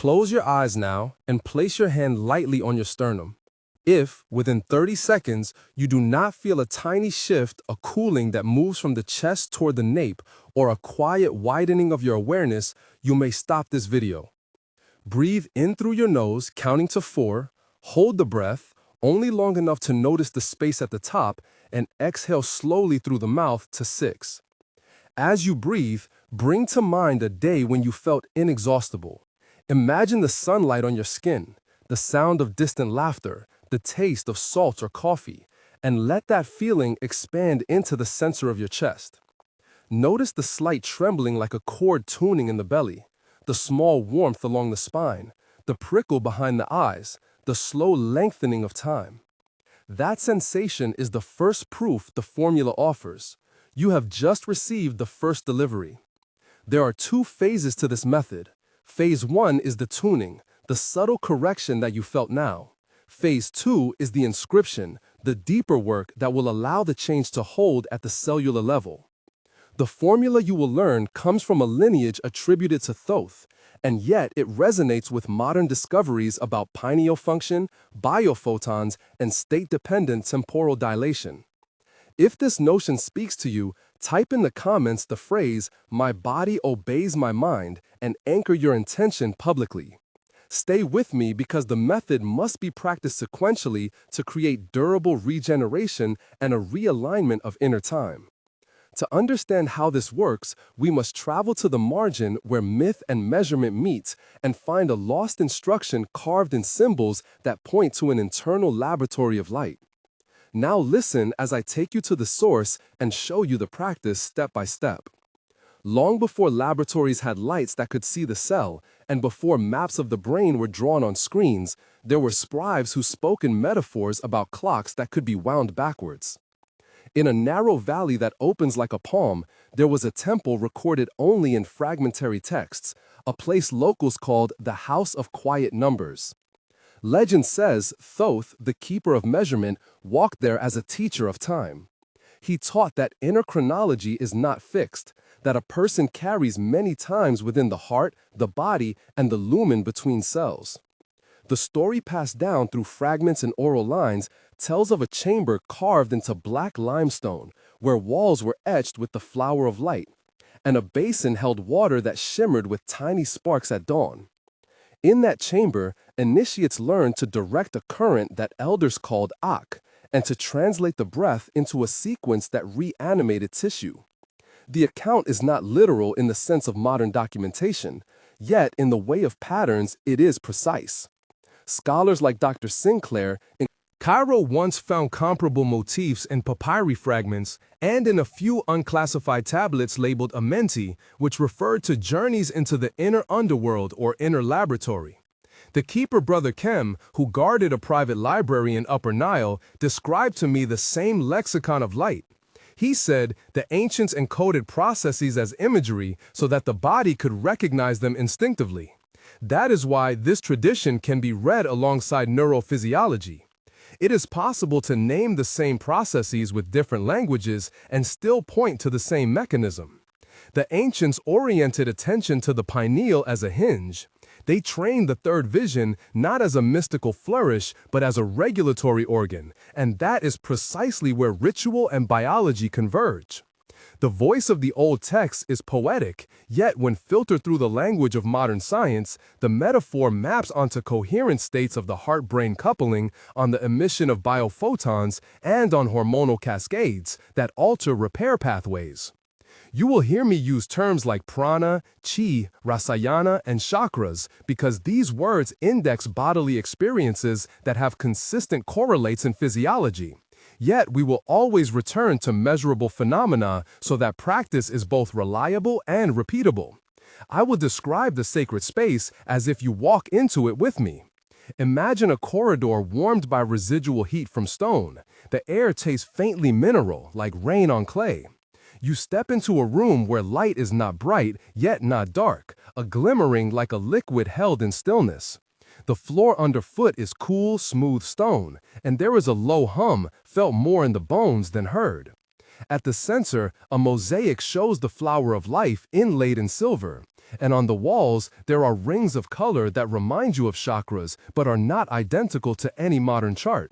Close your eyes now and place your hand lightly on your sternum. If, within 30 seconds, you do not feel a tiny shift, a cooling that moves from the chest toward the nape, or a quiet widening of your awareness, you may stop this video. Breathe in through your nose, counting to 4, hold the breath, only long enough to notice the space at the top, and exhale slowly through the mouth to 6. As you breathe, bring to mind a day when you felt inexhaustible. Imagine the sunlight on your skin, the sound of distant laughter, the taste of salt or coffee, and let that feeling expand into the center of your chest. Notice the slight trembling like a cord tuning in the belly, the small warmth along the spine, the prickle behind the eyes, the slow lengthening of time. That sensation is the first proof the formula offers. You have just received the first delivery. There are 2 phases to this method. Phase 1 is the tuning, the subtle correction that you felt now. Phase 2 is the inscription, the deeper work that will allow the change to hold at the cellular level. The formula you will learn comes from a lineage attributed to Thoth, and yet it resonates with modern discoveries about pineal function, biophotons, and state-dependent temporal dilation. If this notion speaks to you, type in the comments the phrase, "My body obeys my mind," and anchor your intention publicly. Stay with me because the method must be practiced sequentially to create durable regeneration and a realignment of inner time. To understand how this works, we must travel to the margin where myth and measurement meet and find a lost instruction carved in symbols that point to an internal laboratory of light. Now listen as I take you to the source and show you the practice step by step. Long before laboratories had lights that could see the cell, and before maps of the brain were drawn on screens, there were scribes who spoke in metaphors about clocks that could be wound backwards. In a narrow valley that opens like a palm, there was a temple recorded only in fragmentary texts, a place locals called the House of Quiet Numbers. Legend says Thoth, the keeper of measurement, walked there as a teacher of time. He taught that inner chronology is not fixed, that a person carries many times within the heart, the body, and the lumen between cells. The story passed down through fragments and oral lines tells of a chamber carved into black limestone, where walls were etched with the flower of light, and a basin held water that shimmered with tiny sparks at dawn. In that chamber, initiates learned to direct a current that elders called ak, and to translate the breath into a sequence that reanimated tissue. The account is not literal in the sense of modern documentation, yet in the way of patterns, it is precise. Scholars like Dr. Sinclair in Cairo once found comparable motifs in papyri fragments and in a few unclassified tablets labeled amenti, which referred to journeys into the inner underworld or inner laboratory. The keeper Brother Kem, who guarded a private library in Upper Nile, described to me the same lexicon of light. He said the ancients encoded processes as imagery so that the body could recognize them instinctively. That is why this tradition can be read alongside neurophysiology. It is possible to name the same processes with different languages and still point to the same mechanism. The ancients oriented attention to the pineal as a hinge. They trained the third vision not as a mystical flourish, but as a regulatory organ, and that is precisely where ritual and biology converge. The voice of the old text is poetic, yet when filtered through the language of modern science, the metaphor maps onto coherent states of the heart-brain coupling, on the emission of biophotons, and on hormonal cascades that alter repair pathways. You will hear me use terms like prana, chi, rasayana, and chakras because these words index bodily experiences that have consistent correlates in physiology. Yet we will always return to measurable phenomena so that practice is both reliable and repeatable. I will describe the sacred space as if you walk into it with me. Imagine a corridor warmed by residual heat from stone. The air tastes faintly mineral, like rain on clay. You step into a room where light is not bright, yet not dark, a glimmering like a liquid held in stillness. The floor underfoot is cool, smooth stone, and there is a low hum, felt more in the bones than heard. At the center, a mosaic shows the flower of life inlaid in silver. And on the walls, there are rings of color that remind you of chakras but are not identical to any modern chart.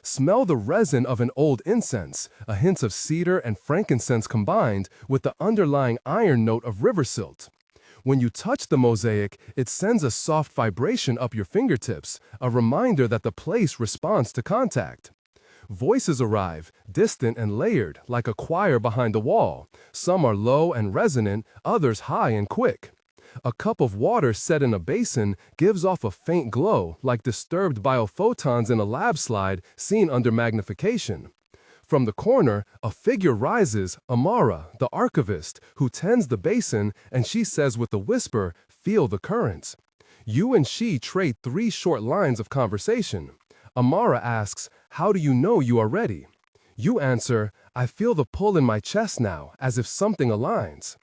Smell the resin of an old incense, a hint of cedar and frankincense combined with the underlying iron note of river silt. When you touch the mosaic, it sends a soft vibration up your fingertips, a reminder that the place responds to contact. Voices arrive, distant and layered, like a choir behind a wall. Some are low and resonant, others high and quick. A cup of water set in a basin gives off a faint glow, like disturbed biophotons in a lab slide seen under magnification. From the corner, a figure rises, Amara, the archivist, who tends the basin, and she says with a whisper, "Feel the currents." You and she trade 3 short lines of conversation. Amara asks, "How do you know you are ready?" You answer, "I feel the pull in my chest now, as if something aligns."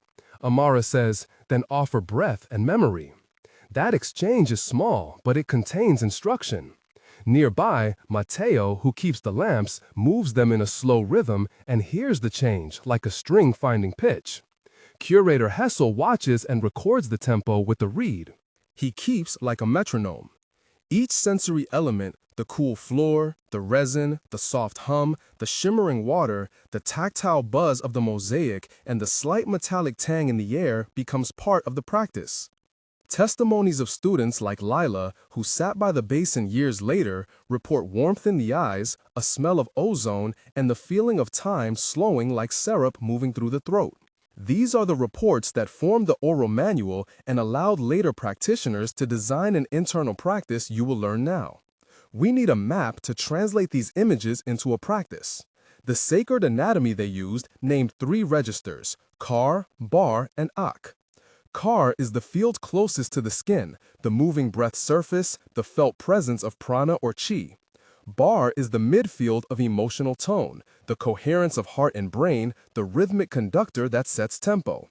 Amara says, "Then offer breath and memory." That exchange is small, but it contains instruction. Nearby, Matteo, who keeps the lamps, moves them in a slow rhythm and hears the change like a string finding pitch. Curator Hessel watches and records the tempo with the reed. He keeps like a metronome. Each sensory element, the cool floor, the resin, the soft hum, the shimmering water, the tactile buzz of the mosaic, and the slight metallic tang in the air becomes part of the practice. Testimonies of students like Lila, who sat by the basin years later, report warmth in the eyes, a smell of ozone, and the feeling of time slowing like syrup moving through the throat. These are the reports that formed the oral manual and allowed later practitioners to design an internal practice you will learn now. We need a map to translate these images into a practice. The sacred anatomy they used named 3 registers, Kar, Bar, and Ak. Kar is the field closest to the skin, the moving breath surface, the felt presence of prana or chi. Bar is the midfield of emotional tone, the coherence of heart and brain, the rhythmic conductor that sets tempo.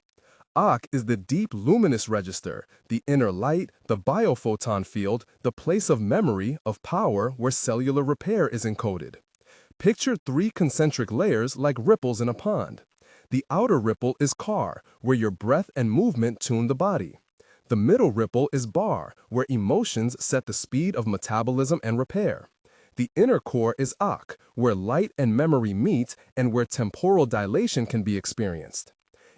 Ak is the deep luminous register, the inner light, the biophoton field, the place of memory, of power where cellular repair is encoded. Picture 3 concentric layers like ripples in a pond. The outer ripple is Kar, where your breath and movement tune the body. The middle ripple is Bar, where emotions set the speed of metabolism and repair. The inner core is Ak, where light and memory meet and where temporal dilation can be experienced.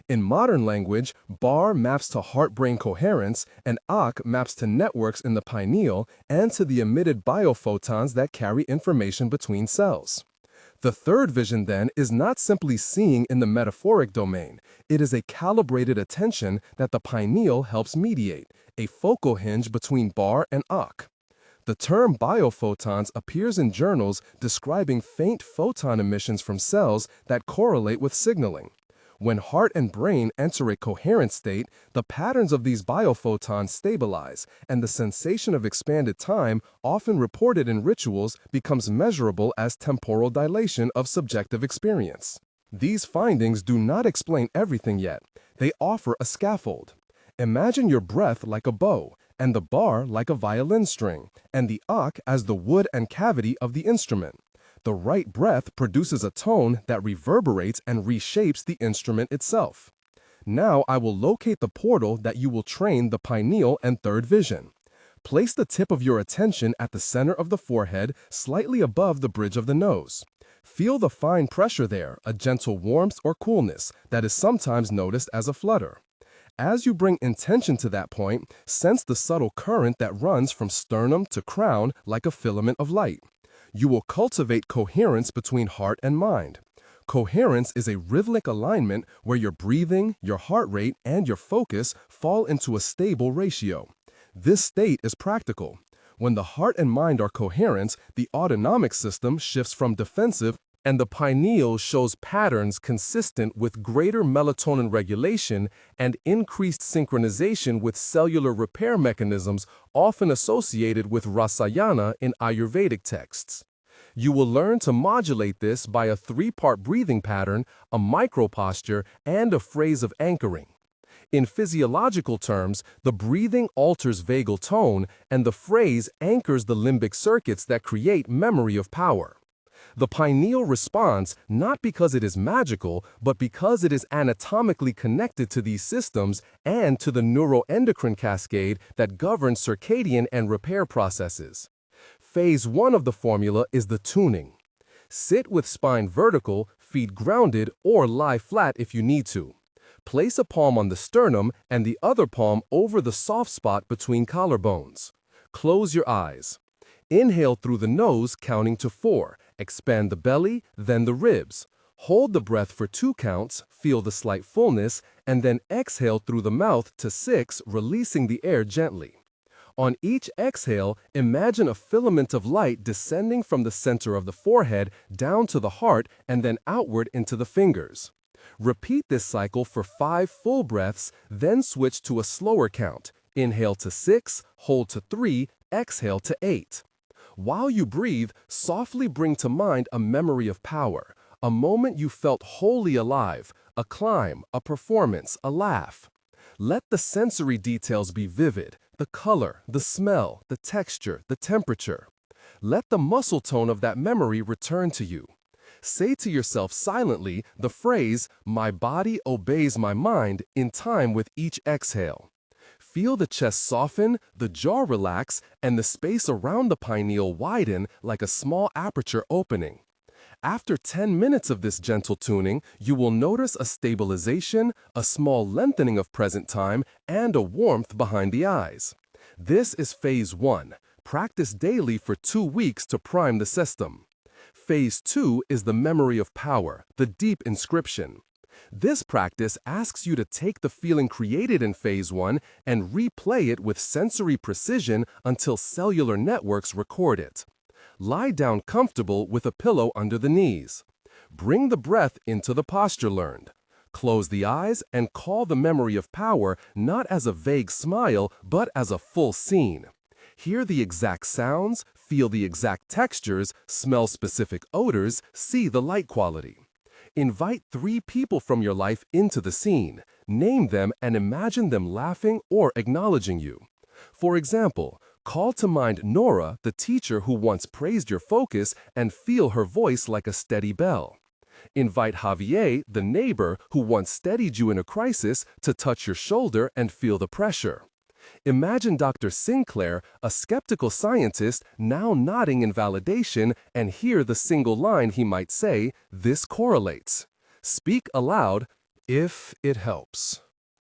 In modern language, Bar maps to heart-brain coherence and Ak maps to networks in the pineal and to the emitted biophotons that carry information between cells. The third vision, then, is not simply seeing in the metaphoric domain. It is a calibrated attention that the pineal helps mediate, a focal hinge between Bar and Ak. The term biophotons appears in journals describing faint photon emissions from cells that correlate with signaling. When heart and brain enter a coherent state, the patterns of these biophotons stabilize, and the sensation of expanded time, often reported in rituals, becomes measurable as temporal dilation of subjective experience. These findings do not explain everything yet. They offer a scaffold. Imagine your breath like a bow, and the bar like a violin string, and the Ak as the wood and cavity of the instrument. The right breath produces a tone that reverberates and reshapes the instrument itself. Now I will locate the portal that you will train the pineal and third vision. Place the tip of your attention at the center of the forehead, slightly above the bridge of the nose. Feel the fine pressure there, a gentle warmth or coolness that is sometimes noticed as a flutter. As you bring intention to that point, sense the subtle current that runs from sternum to crown like a filament of light. You will cultivate coherence between heart and mind. Coherence is a rhythmic alignment where your breathing, your heart rate, and your focus fall into a stable ratio. This state is practical. When the heart and mind are coherent, the autonomic system shifts from defensive, and the pineal shows patterns consistent with greater melatonin regulation and increased synchronization with cellular repair mechanisms often associated with rasayana in Ayurvedic texts. You will learn to modulate this by a 3-part breathing pattern, a micro-posture, and a phrase of anchoring. In physiological terms, the breathing alters vagal tone, and the phrase anchors the limbic circuits that create memory of power. The pineal responds not because it is magical, but because it is anatomically connected to these systems and to the neuroendocrine cascade that governs circadian and repair processes. Phase 1 of the formula is the tuning. Sit with spine vertical, feet grounded, or lie flat if you need to. Place a palm on the sternum and the other palm over the soft spot between collarbones. Close your eyes. Inhale through the nose, counting to 4. Expand the belly, then the ribs. Hold the breath for 2 counts, feel the slight fullness, and then exhale through the mouth to 6, releasing the air gently. On each exhale, imagine a filament of light descending from the center of the forehead down to the heart and then outward into the fingers. Repeat this cycle for 5 full breaths, then switch to a slower count. Inhale to 6, hold to 3, exhale to 8. While you breathe, softly bring to mind a memory of power, a moment you felt wholly alive, a climb, a performance, a laugh. Let the sensory details be vivid, the color, the smell, the texture, the temperature. Let the muscle tone of that memory return to you. Say to yourself silently the phrase, "My body obeys my mind," in time with each exhale. Feel the chest soften, the jaw relax, and the space around the pineal widen like a small aperture opening. After 10 minutes of this gentle tuning, you will notice a stabilization, a small lengthening of present time, and a warmth behind the eyes. This is phase 1. Practice daily for 2 weeks to prime the system. Phase 2 is the memory of power, the deep inscription. This practice asks you to take the feeling created in phase 1 and replay it with sensory precision until cellular networks record it. Lie down comfortable with a pillow under the knees. Bring the breath into the posture learned. Close the eyes and call the memory of power not as a vague smile, but as a full scene. Hear the exact sounds, feel the exact textures, smell specific odors, see the light quality. Invite 3 people from your life into the scene. Name them and imagine them laughing or acknowledging you. For example, call to mind Nora, the teacher who once praised your focus, and feel her voice like a steady bell. Invite Javier, the neighbor who once steadied you in a crisis, to touch your shoulder and feel the pressure. Imagine Dr. Sinclair, a skeptical scientist, now nodding in validation, and hear the single line he might say, "This correlates." Speak aloud, "If it helps."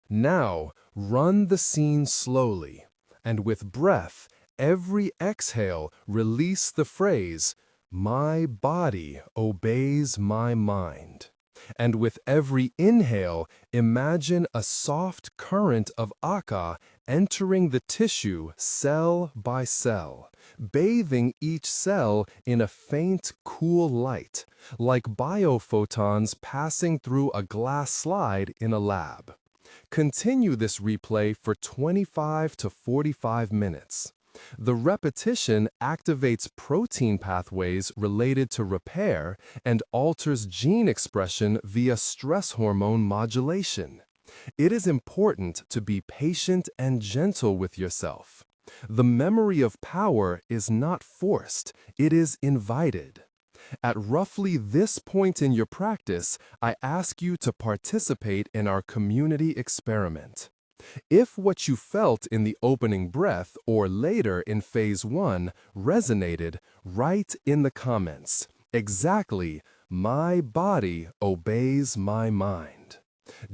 Now, run the scene slowly, and with breath, every exhale, release the phrase, "My body obeys my mind." And with every inhale, imagine a soft current of Akka entering the tissue cell by cell, bathing each cell in a faint, cool light, like biophotons passing through a glass slide in a lab. Continue this replay for 25 to 45 minutes. The repetition activates protein pathways related to repair and alters gene expression via stress hormone modulation. It is important to be patient and gentle with yourself. The memory of power is not forced, it is invited. At roughly this point in your practice, I ask you to participate in our community experiment. If what you felt in the opening breath or later in phase 1 resonated, write in the comments, exactly, "My body obeys my mind."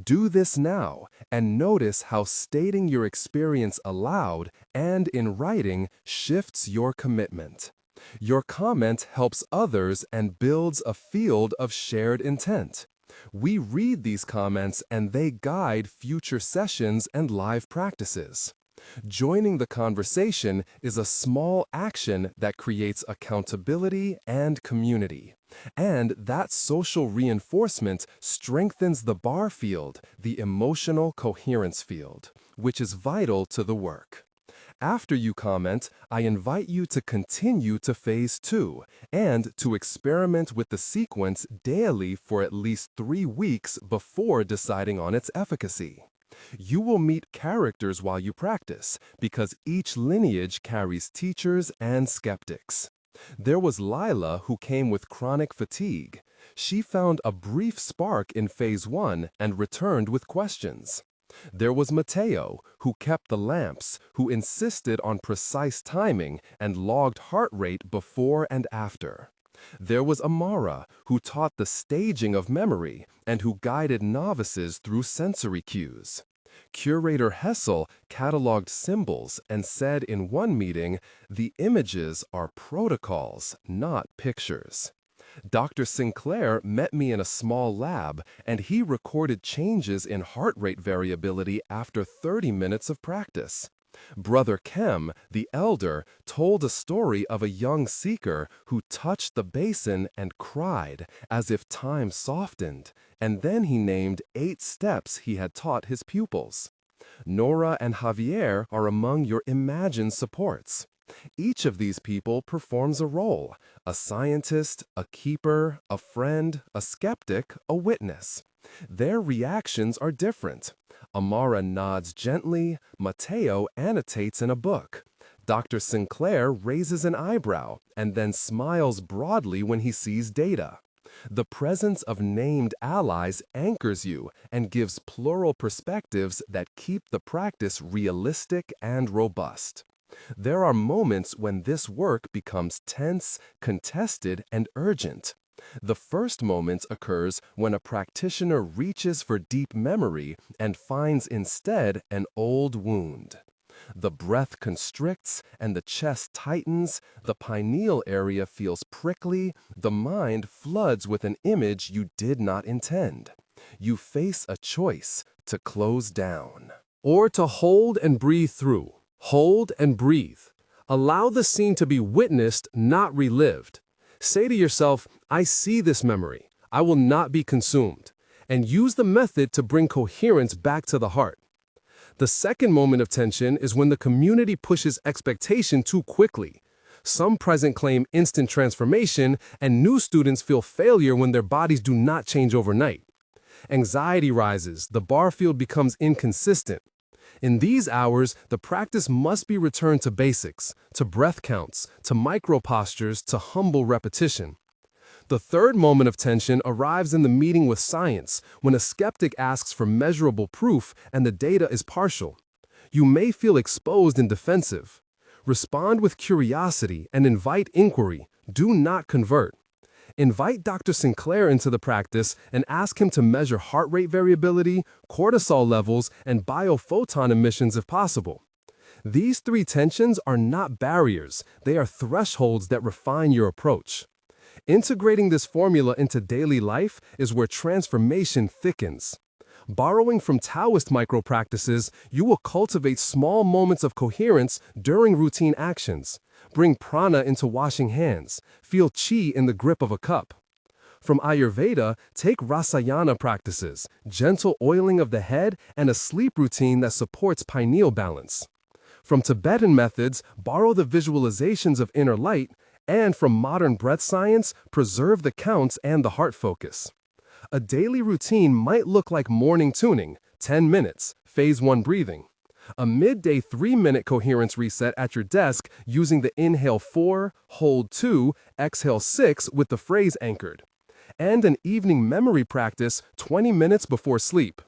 Do this now and notice how stating your experience aloud and in writing shifts your commitment. Your comment helps others and builds a field of shared intent. We read these comments and they guide future sessions and live practices. Joining the conversation is a small action that creates accountability and community. And that social reinforcement strengthens the bar field, the emotional coherence field, which is vital to the work. After you comment, I invite you to continue to phase 2 and to experiment with the sequence daily for at least 3 weeks before deciding on its efficacy. You will meet characters while you practice because each lineage carries teachers and skeptics. There was Lila, who came with chronic fatigue. She found a brief spark in phase 1 and returned with questions. There was Mateo, who kept the lamps, who insisted on precise timing and logged heart rate before and after. There was Amara, who taught the staging of memory and who guided novices through sensory cues. Curator Hessel cataloged symbols and said in one meeting, "The images are protocols, not pictures." Dr. Sinclair met me in a small lab, and he recorded changes in heart rate variability after 30 minutes of practice. Brother Kem, the elder, told a story of a young seeker who touched the basin and cried as if time softened, and then he named 8 steps he had taught his pupils. Nora and Javier are among your imagined supports. Each of these people performs a role: a scientist, a keeper, a friend, a skeptic, a witness. Their reactions are different. Amara nods gently, Mateo annotates in a book. Dr. Sinclair raises an eyebrow and then smiles broadly when he sees data. The presence of named allies anchors you and gives plural perspectives that keep the practice realistic and robust. There are moments when this work becomes tense, contested, and urgent. The first moment occurs when a practitioner reaches for deep memory and finds instead an old wound. The breath constricts and the chest tightens, the pineal area feels prickly, the mind floods with an image you did not intend. You face a choice: to close down, or to hold and breathe through. Hold and breathe. Allow the scene to be witnessed, not relived. Say to yourself, "I see this memory. I will not be consumed." And use the method to bring coherence back to the heart. The second moment of tension is when the community pushes expectation too quickly. Some present claim instant transformation, and new students feel failure when their bodies do not change overnight. Anxiety rises, the bar field becomes inconsistent. In these hours, the practice must be returned to basics, to breath counts, to micro postures, to humble repetition. The third moment of tension arrives in the meeting with science, when a skeptic asks for measurable proof and the data is partial. You may feel exposed and defensive. Respond with curiosity and invite inquiry. Do not convert. Invite Dr. Sinclair into the practice and ask him to measure heart rate variability, cortisol levels, and biophoton emissions if possible. These 3 tensions are not barriers, they are thresholds that refine your approach. Integrating this formula into daily life is where transformation thickens. Borrowing from Taoist micro-practices, you will cultivate small moments of coherence during routine actions. Bring prana into washing hands. Feel chi in the grip of a cup. From Ayurveda, take rasayana practices, gentle oiling of the head, and a sleep routine that supports pineal balance. From Tibetan methods, borrow the visualizations of inner light, and from modern breath science, preserve the counts and the heart focus. A daily routine might look like morning tuning, 10 minutes, phase 1 breathing. A midday 3-minute coherence reset at your desk using the inhale 4, hold 2, exhale 6 with the phrase anchored. And an evening memory practice 20 minutes before sleep.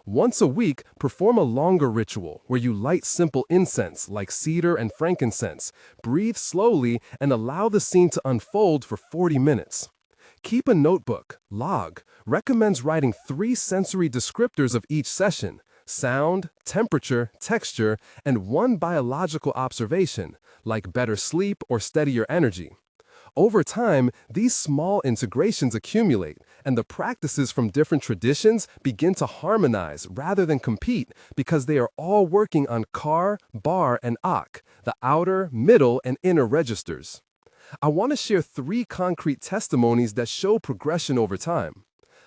Once a week, perform a longer ritual where you light simple incense like cedar and frankincense, breathe slowly, and allow the scene to unfold for 40 minutes. Keep a notebook, log, recommends writing 3 sensory descriptors of each session: sound, temperature, texture, and 1 biological observation, like better sleep or steadier energy. Over time, these small integrations accumulate, and the practices from different traditions begin to harmonize rather than compete because they are all working on kar, bar, and ak, the outer, middle, and inner registers. I want to share 3 concrete testimonies that show progression over time.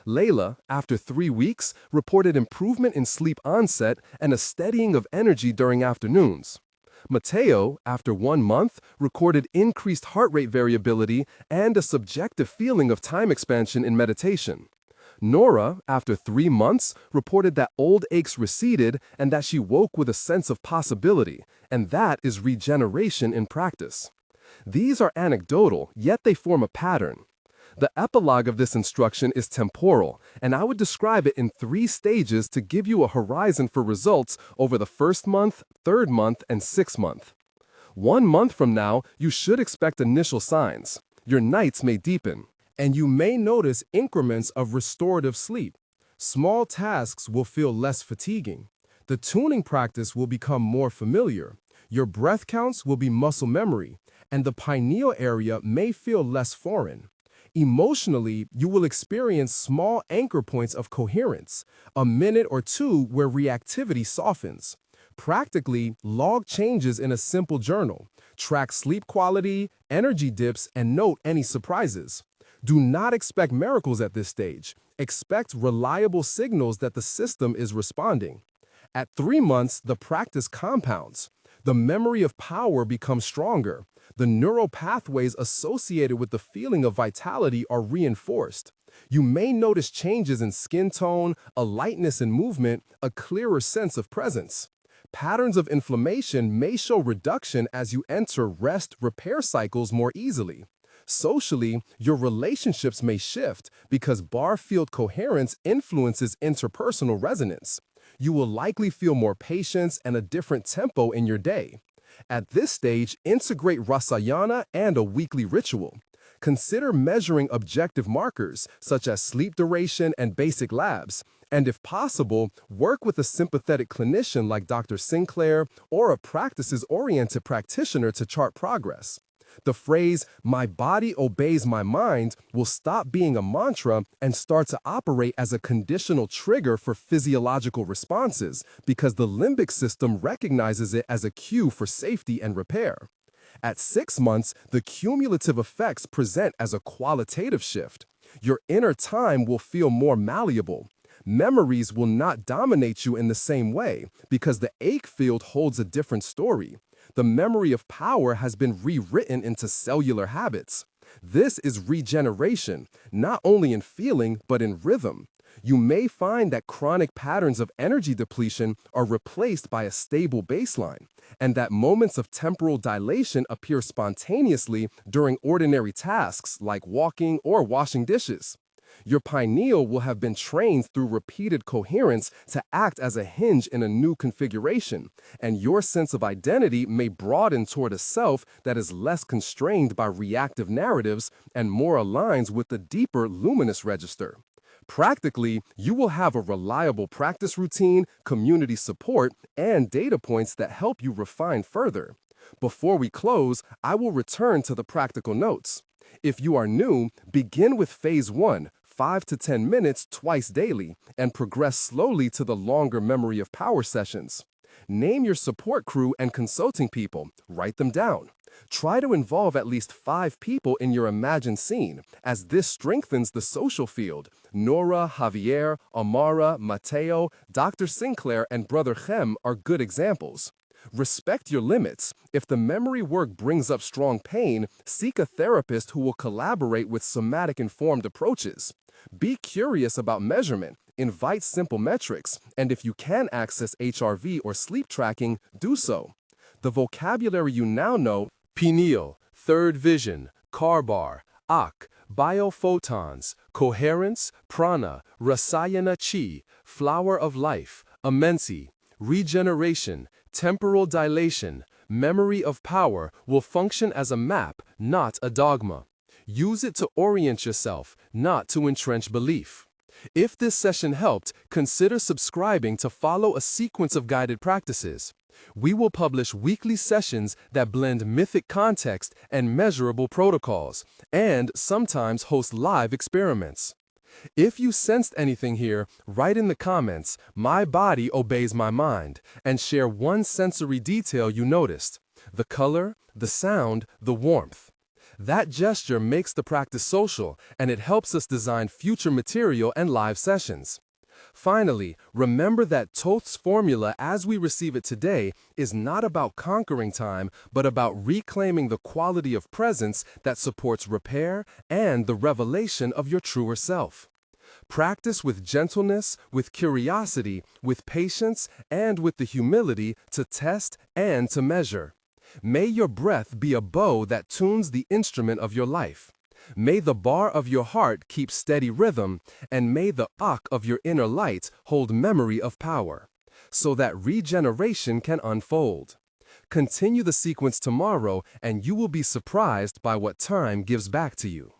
Layla, after 3 weeks, reported improvement in sleep onset and a steadying of energy during afternoons. Mateo, after 1 month, recorded increased heart rate variability and a subjective feeling of time expansion in meditation. Nora, after 3 months, reported that old aches receded and that she woke with a sense of possibility, and that is regeneration in practice. These are anecdotal, yet they form a pattern. The epilogue of this instruction is temporal, and I would describe it in 3 stages to give you a horizon for results over the first month, third month, and 6th month. 1 month from now, you should expect initial signs. Your nights may deepen, and you may notice increments of restorative sleep. Small tasks will feel less fatiguing. The tuning practice will become more familiar. Your breath counts will be muscle memory, and the pineal area may feel less foreign. Emotionally, you will experience small anchor points of coherence, a minute or 2 where reactivity softens. Practically, log changes in a simple journal. Track sleep quality, energy dips, and note any surprises. Do not expect miracles at this stage. Expect reliable signals that the system is responding. At 3 months, the practice compounds. The memory of power becomes stronger. The neural pathways associated with the feeling of vitality are reinforced. You may notice changes in skin tone, a lightness in movement, a clearer sense of presence. Patterns of inflammation may show reduction as you enter rest-repair cycles more easily. Socially, your relationships may shift because bar-field coherence influences interpersonal resonance. You will likely feel more patience and a different tempo in your day. At this stage, integrate rasayana and a weekly ritual. Consider measuring objective markers, such as sleep duration and basic labs, and if possible, work with a sympathetic clinician like Dr. Sinclair or a practices-oriented practitioner to chart progress. The phrase, "my body obeys my mind," will stop being a mantra and start to operate as a conditional trigger for physiological responses because the limbic system recognizes it as a cue for safety and repair. At 6 months, the cumulative effects present as a qualitative shift. Your inner time will feel more malleable. Memories will not dominate you in the same way because the ache field holds a different story. The memory of power has been rewritten into cellular habits. This is regeneration, not only in feeling, but in rhythm. You may find that chronic patterns of energy depletion are replaced by a stable baseline, and that moments of temporal dilation appear spontaneously during ordinary tasks like walking or washing dishes. Your pineal will have been trained through repeated coherence to act as a hinge in a new configuration, and your sense of identity may broaden toward a self that is less constrained by reactive narratives and more aligns with the deeper luminous register. Practically, you will have a reliable practice routine, community support, and data points that help you refine further. Before we close, I will return to the practical notes. If you are new, begin with phase 1, 5 to 10 minutes twice daily, and progress slowly to the longer memory of power sessions. Name your support crew and consulting people. Write them down. Try to involve at least 5 people in your imagined scene, as this strengthens the social field. Nora, Javier, Amara, Mateo, Dr. Sinclair, and Brother Chem are good examples. Respect your limits. If the memory work brings up strong pain, seek a therapist who will collaborate with somatic-informed approaches. Be curious about measurement. Invite simple metrics, and if you can access HRV or sleep tracking, do so. The vocabulary you now know: pineal, third vision, carbar, ak, biophotons, coherence, prana, rasayana chi, flower of life, immensi, regeneration, temporal dilation, memory of power will function as a map, not a dogma. Use it to orient yourself, not to entrench belief. If this session helped, consider subscribing to follow a sequence of guided practices. We will publish weekly sessions that blend mythic context and measurable protocols, and sometimes host live experiments. If you sensed anything here, write in the comments, "My body obeys my mind," and share one sensory detail you noticed: the color, the sound, the warmth. That gesture makes the practice social, and it helps us design future material and live sessions. Finally, remember that Thoth's formula as we receive it today is not about conquering time, but about reclaiming the quality of presence that supports repair and the revelation of your truer self. Practice with gentleness, with curiosity, with patience, and with the humility to test and to measure. May your breath be a bow that tunes the instrument of your life. May the bar of your heart keep steady rhythm, and may the arc of your inner light hold memory of power, so that regeneration can unfold. Continue the sequence tomorrow, and you will be surprised by what time gives back to you.